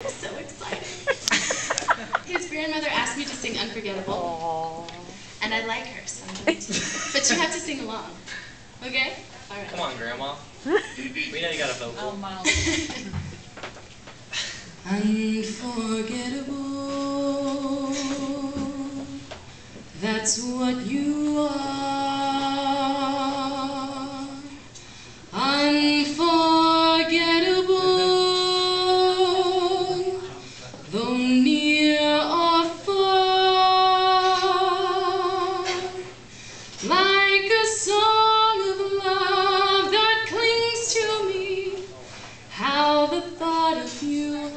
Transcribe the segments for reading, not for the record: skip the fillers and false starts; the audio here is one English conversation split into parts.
I'm so excited. His grandmother asked me to sing Unforgettable. Aww. And I like her, so I'm going to. But you have to sing along. Okay? All right. Come on, Grandma. We know you got a vocal. Oh, Miles. Unforgettable, that's what you are. Unforgettable, though near or far, like a song of love that clings to me. How the thought of you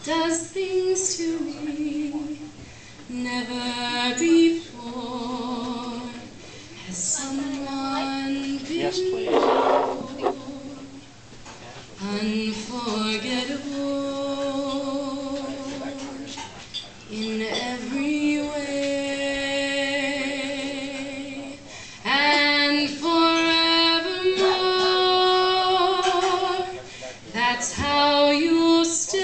does things to me. Never before has someone been yes, please. Unforgettable in every way, and forevermore. That's how you'll stay.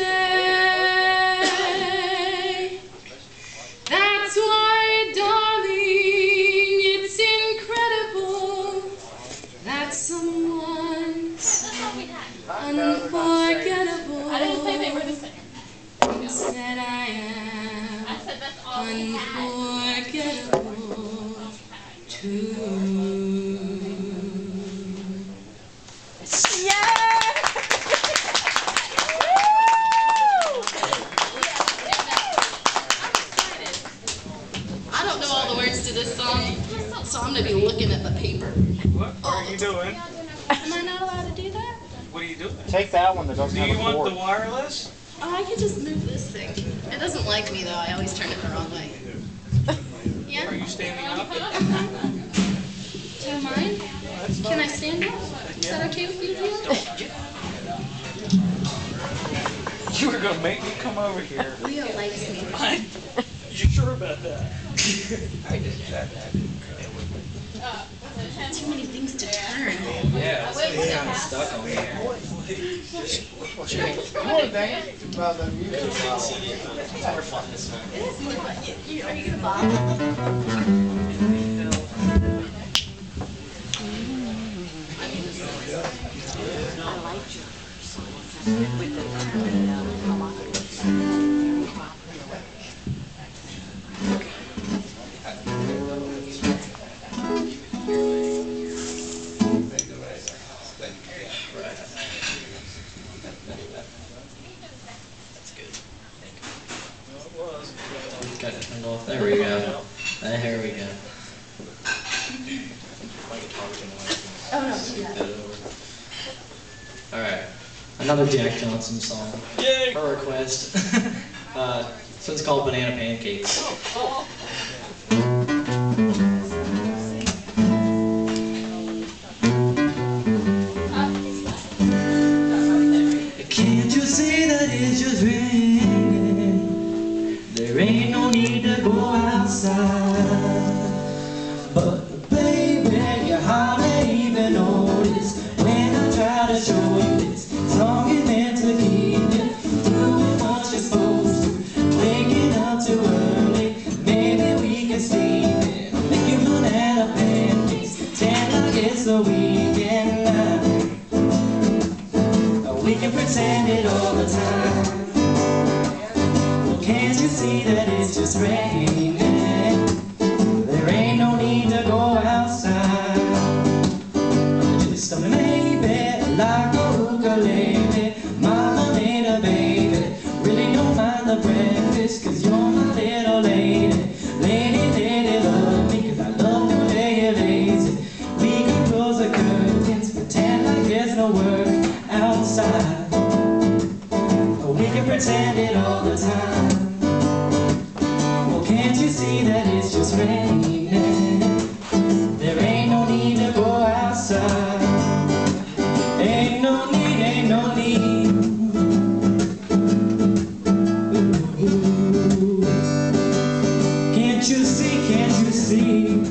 That's why, darling, it's incredible that someone so unforgettable. I didn't say they were the same. Instead I am unforgettable too. I don't know all the words to this song, so I'm going to be looking at the paper. What are you doing? Am I not allowed to do that? What are you doing? Take that one that doesn't Do have you a want cord. the wireless? Oh, I could just move this thing. It doesn't like me, though. I always turn it the wrong way. Are Yeah? you standing up? Do you mind? Can I stand up? Is that okay with you, Leo? You were going to make me come over here. Leo likes me. You sure about that? Too many things to turn. Yeah, it's kind of stuck on here. Come on, dang it. About the music. It's more fun this time. It is more fun. Are you going to bob? Got it turned off. There we go. There we go. Oh, no. Yeah. Alright. Another Jack Johnson song. Yay! Her request. This one's called Banana Pancakes. Can't you see that it's just raining? There ain't no need to go outside. But baby, you hardly even notice when I try to show you this song is meant to keep you doing what you're supposed to. Waking up too early, maybe we can sleep in. Making banana pancakes, pretend like it's the weekend night. We can pretend it all the time. Well, can't you see that it's just raining? There ain't no need to go outside. Just a maybe, like a ukulele. Mama made a baby. Really don't mind the breakfast, 'cause you're my little lady. Lady, lady, love me, 'cause I love to lay you lazy. We can close the curtains, pretend like there's no work outside. We can pretend it all the time. Well, can't you see that it's just raining? There ain't no need to go outside. Ain't no need, ain't no need. Ooh. Can't you see, can't you see?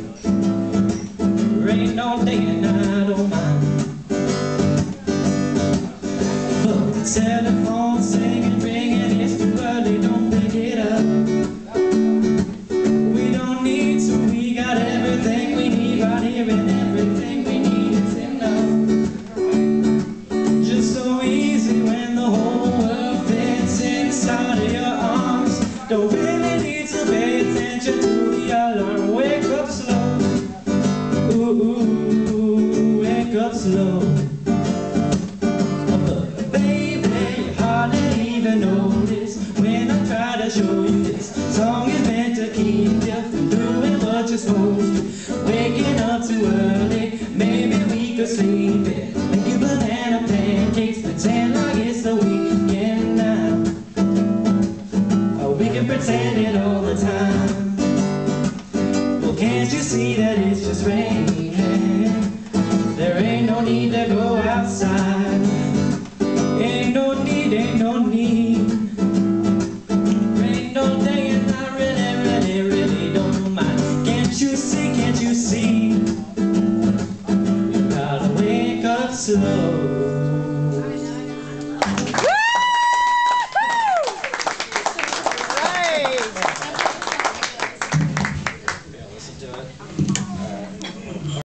Rain all day and I don't mind. Telephone singing, ringing, it's notice when I try to show you this song is meant to keep you from doing what you're supposed to. Waking up too early, maybe we could sleep it. Make you banana pancakes, pretend like it's the weekend now. Oh, we can pretend it all the time. Well, can't you see that it's just raining? There ain't no need to go outside. Ain't no need, ain't no need. Ain't no day and I really don't mind. Can't you see, can't you see? You gotta wake up slow.